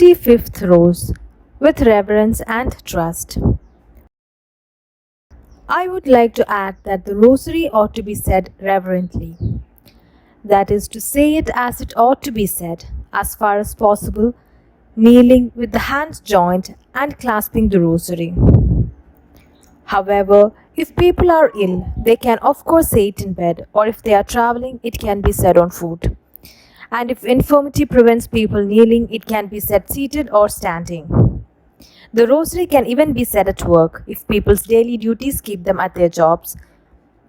25th Rose, with reverence and trust. I would like to add that the rosary ought to be said reverently. That is to say it as it ought to be said, as far as possible, kneeling with the hands joined and clasping the rosary. However, if people are ill, they can of course say it in bed, or if they are traveling, it can be said on foot. And if infirmity prevents people kneeling, it can be said seated or standing. The rosary can even be said at work, if people's daily duties keep them at their jobs,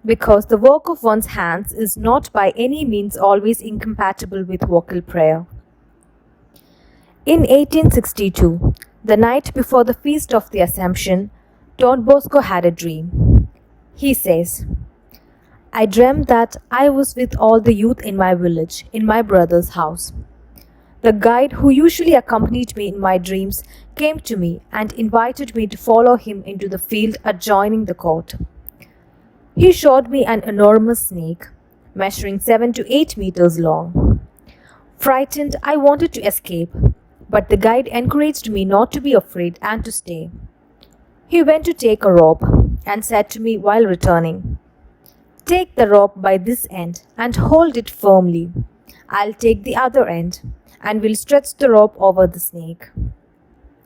because the work of one's hands is not by any means always incompatible with vocal prayer. In 1862, the night before the Feast of the Assumption, Don Bosco had a dream. He says, "I dreamt that I was with all the youth in my village, in my brother's house. The guide who usually accompanied me in my dreams came to me and invited me to follow him into the field adjoining the court. He showed me an enormous snake, measuring 7 to 8 meters long. Frightened, I wanted to escape, but the guide encouraged me not to be afraid and to stay. He went to take a rope and said to me while returning, 'Take the rope by this end and hold it firmly. I'll take the other end and will stretch the rope over the snake.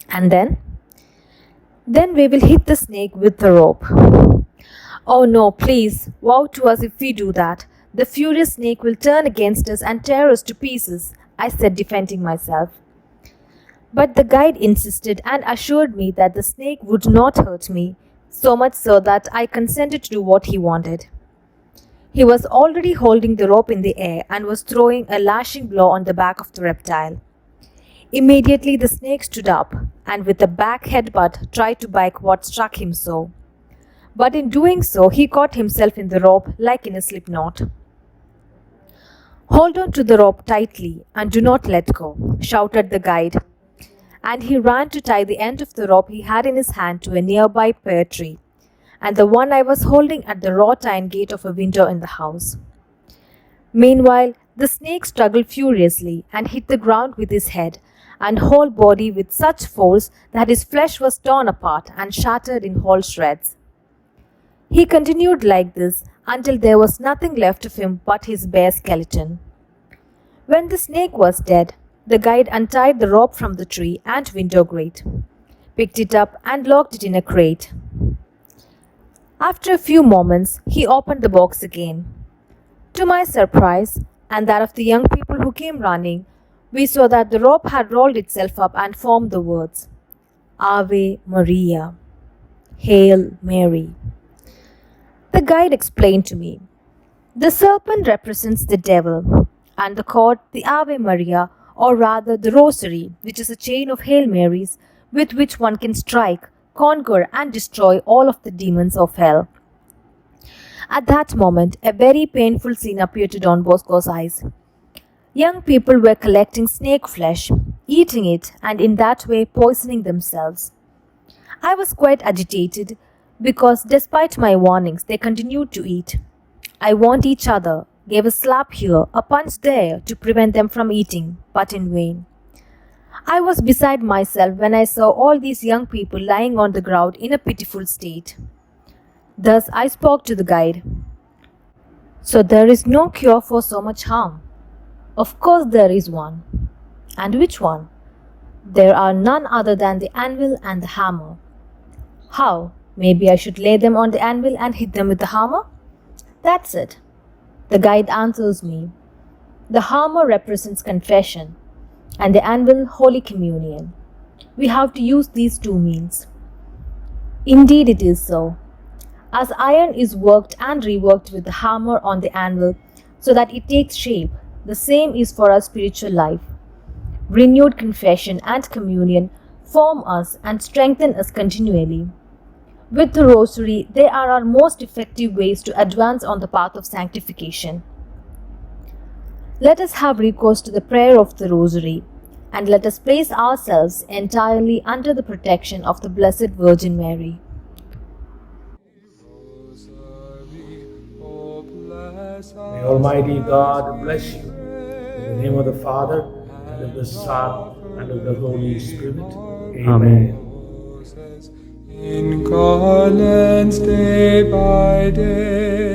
And then we will hit the snake with the rope.' 'Oh no, please, vow to us if we do that. The furious snake will turn against us and tear us to pieces,' I said, defending myself. But the guide insisted and assured me that the snake would not hurt me, so much so that I consented to do what he wanted. He was already holding the rope in the air and was throwing a lashing blow on the back of the reptile. Immediately the snake stood up and with a back headbutt tried to bite what struck him so. But in doing so, he caught himself in the rope like in a slip knot. 'Hold on to the rope tightly and do not let go,' shouted the guide. And he ran to tie the end of the rope he had in his hand to a nearby pear tree, and the one I was holding at the wrought iron gate of a window in the house. Meanwhile, the snake struggled furiously and hit the ground with his head and whole body with such force that his flesh was torn apart and shattered in whole shreds. He continued like this until there was nothing left of him but his bare skeleton. When the snake was dead, the guide untied the rope from the tree and window grate, picked it up and locked it in a crate. After a few moments, he opened the box again. To my surprise, and that of the young people who came running, we saw that the rope had rolled itself up and formed the words, 'Ave Maria, Hail Mary.' The guide explained to me, 'The serpent represents the devil, and the cord the Ave Maria, or rather the rosary, which is a chain of Hail Marys with which one can strike, conquer and destroy all of the demons of hell.' At that moment, a very painful scene appeared to Don Bosco's eyes. Young people were collecting snake flesh, eating it, and in that way poisoning themselves. I was quite agitated because despite my warnings, they continued to eat. I warned each other, gave a slap here, a punch there to prevent them from eating, but in vain. I was beside myself when I saw all these young people lying on the ground in a pitiful state. Thus I spoke to the guide. 'So there is no cure for so much harm?' 'Of course there is one.' 'And which one?' 'There are none other than the anvil and the hammer.' 'How? Maybe I should lay them on the anvil and hit them with the hammer?' 'That's it.' The guide answers me, 'The hammer represents confession, and the anvil Holy Communion. We have to use these two means.' Indeed it is so. As iron is worked and reworked with the hammer on the anvil so that it takes shape, the same is for our spiritual life. Renewed confession and communion form us and strengthen us continually. With the Rosary, they are our most effective ways to advance on the path of sanctification. Let us have recourse to the prayer of the Rosary, and let us place ourselves entirely under the protection of the Blessed Virgin Mary. May Almighty God bless you. In the name of the Father, and of the Son, and of the Holy Spirit. Amen. In garlands day by day.